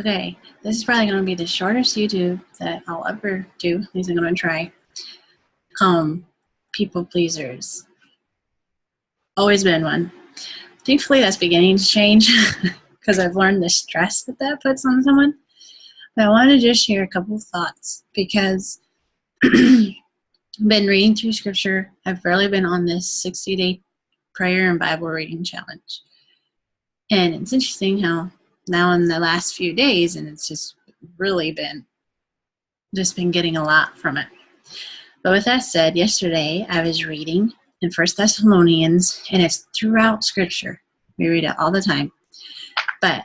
Okay, this is probably going to be the shortest YouTube that I'll ever do. At least I'm going to try. People pleasers. Always been one. Thankfully, that's beginning to change because I've learned the stress that puts on someone. But I wanted to just share a couple of thoughts because I've been reading through scripture. I've really been on this 60-day prayer and Bible reading challenge. And it's interesting how now in the last few days, and it's just really been getting a lot from it. But with that said, yesterday I was reading in 1 Thessalonians, and it's throughout scripture. We read it all the time. But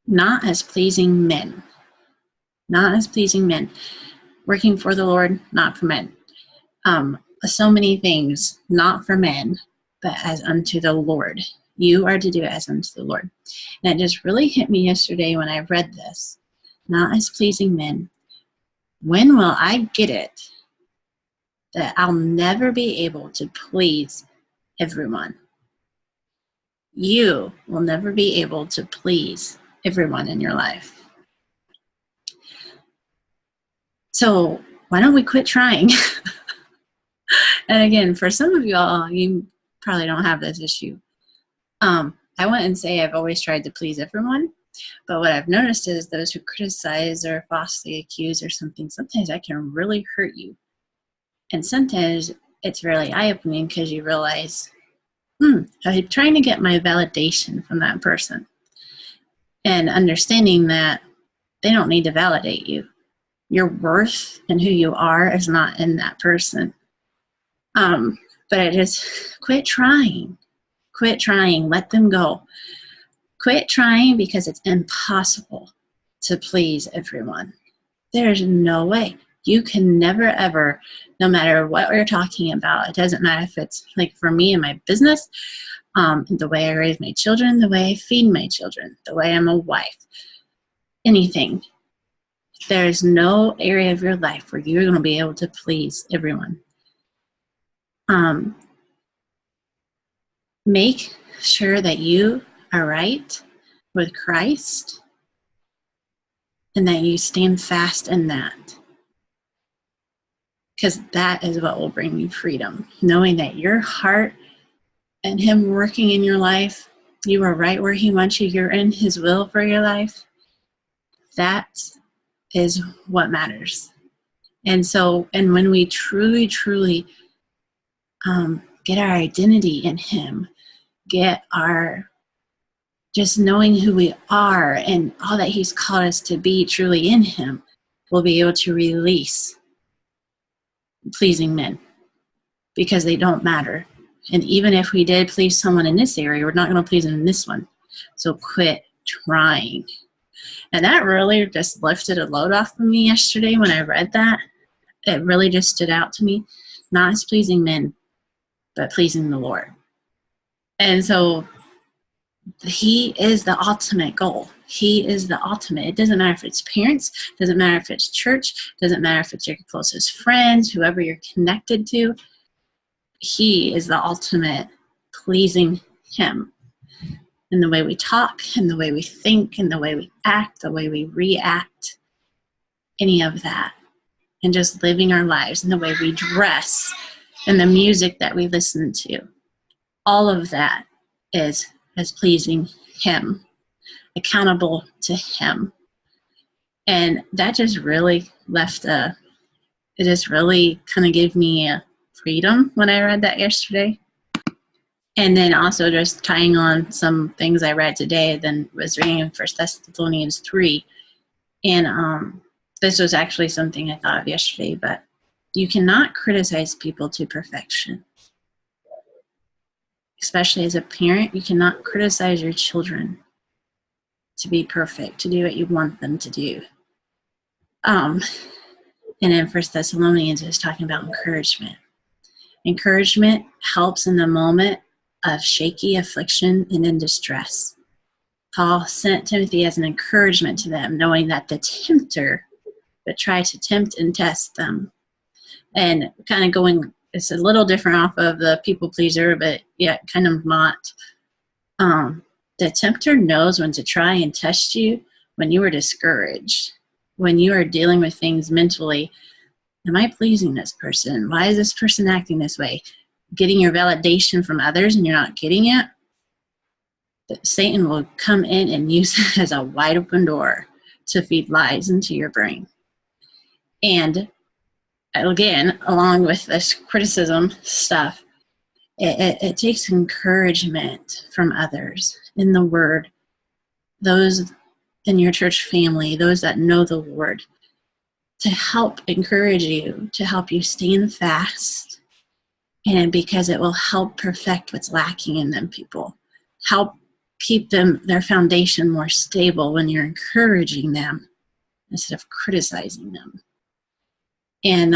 not as pleasing men. Not as pleasing men. Working for the Lord, not for men. So many things, not for men, but as unto the Lord. You are to do it as unto the Lord. And it just really hit me yesterday when I read this. Not as pleasing men. When will I get it that I'll never be able to please everyone? You will never be able to please everyone in your life. So why don't we quit trying? And again, for some of y'all, you probably don't have this issue. I wouldn't say I've always tried to please everyone, but what I've noticed is those who criticize or falsely accuse or something, sometimes that can really hurt you. And sometimes it's really eye-opening because you realize, I'm trying to get my validation from that person. And understanding that they don't need to validate you. Your worth and who you are is not in that person. But I just quit trying. Quit trying. Let them go. Quit trying because it's impossible to please everyone. There's no way. You can never, ever, no matter what we're talking about, it doesn't matter if it's like for me in my business, the way I raise my children, the way I feed my children, the way I'm a wife, anything. There's no area of your life where you're going to be able to please everyone. Make sure that you are right with Christ and that you stand fast in that. Because that is what will bring you freedom. Knowing that your heart and Him working in your life, you are right where He wants you, you're in His will for your life. That is what matters. And when we truly, truly get our identity in Him, get our just knowing who we are and all that He's called us to be truly in Him, we'll be able to release pleasing men because they don't matter. And even if we did please someone in this area, we're not going to please them in this one. So quit trying. And that really just lifted a load off of me yesterday when I read that. It really just stood out to me. Not as pleasing men, but pleasing the Lord. And so He is the ultimate goal. He is the ultimate. It doesn't matter if it's parents, doesn't matter if it's church, doesn't matter if it's your closest friends, whoever you're connected to. He is the ultimate pleasing Him. In the way we talk, in the way we think, in the way we act, the way we react, any of that. And just living our lives, in the way we dress, and the music that we listen to. All of that is as pleasing Him, accountable to Him. And that just really it just really kind of gave me a freedom when I read that yesterday. And then also just tying on some things I read today, then was reading in 1 Thessalonians 3. And this was actually something I thought of yesterday, but you cannot criticize people to perfection. Especially as a parent, you cannot criticize your children to be perfect, to do what you want them to do. And in 1 Thessalonians, it's talking about encouragement. Encouragement helps in the moment of shaky affliction and in distress. Paul sent Timothy as an encouragement to them, knowing that the tempter would try to tempt and test them. And kind of going, it's a little different off of the people pleaser, but yet kind of not. The tempter knows when to try and test you when you are discouraged, when you are dealing with things mentally. Am I pleasing this person? Why is this person acting this way? Getting your validation from others and you're not getting it. Satan will come in and use it as a wide open door to feed lies into your brain. And again, along with this criticism stuff, it takes encouragement from others in the Word, those in your church family, those that know the Lord, to help encourage you, to help you stand fast, and because it will help perfect what's lacking in them people, help keep their foundation more stable when you're encouraging them instead of criticizing them. And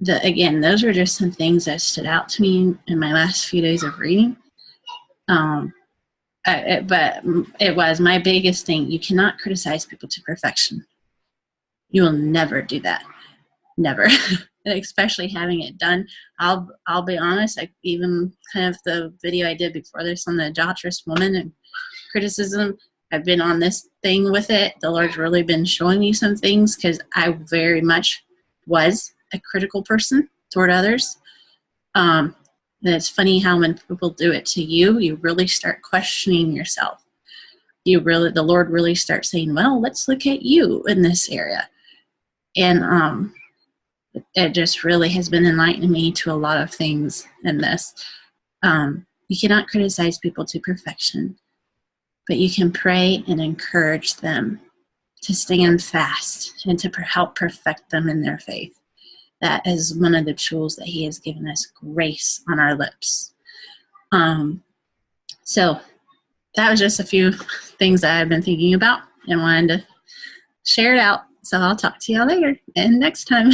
again, those were just some things that stood out to me in my last few days of reading. But it was my biggest thing. You cannot criticize people to perfection. You will never do that. Never. Especially having it done. I'll be honest, even kind of the video I did before this on the adulterous woman and criticism, I've been on this thing with it. The Lord's really been showing me some things because I very much was a critical person toward others. And it's funny how when people do it to you, you really start questioning yourself. The Lord really starts saying, well, let's look at you in this area. And it just really has been enlightening me to a lot of things in this. You cannot criticize people to perfection, but you can pray and encourage them to stand fast and to help perfect them in their faith. That is one of the tools that He has given us, grace on our lips. So that was just a few things that I've been thinking about and wanted to share it out. So I'll talk to y'all later and next time.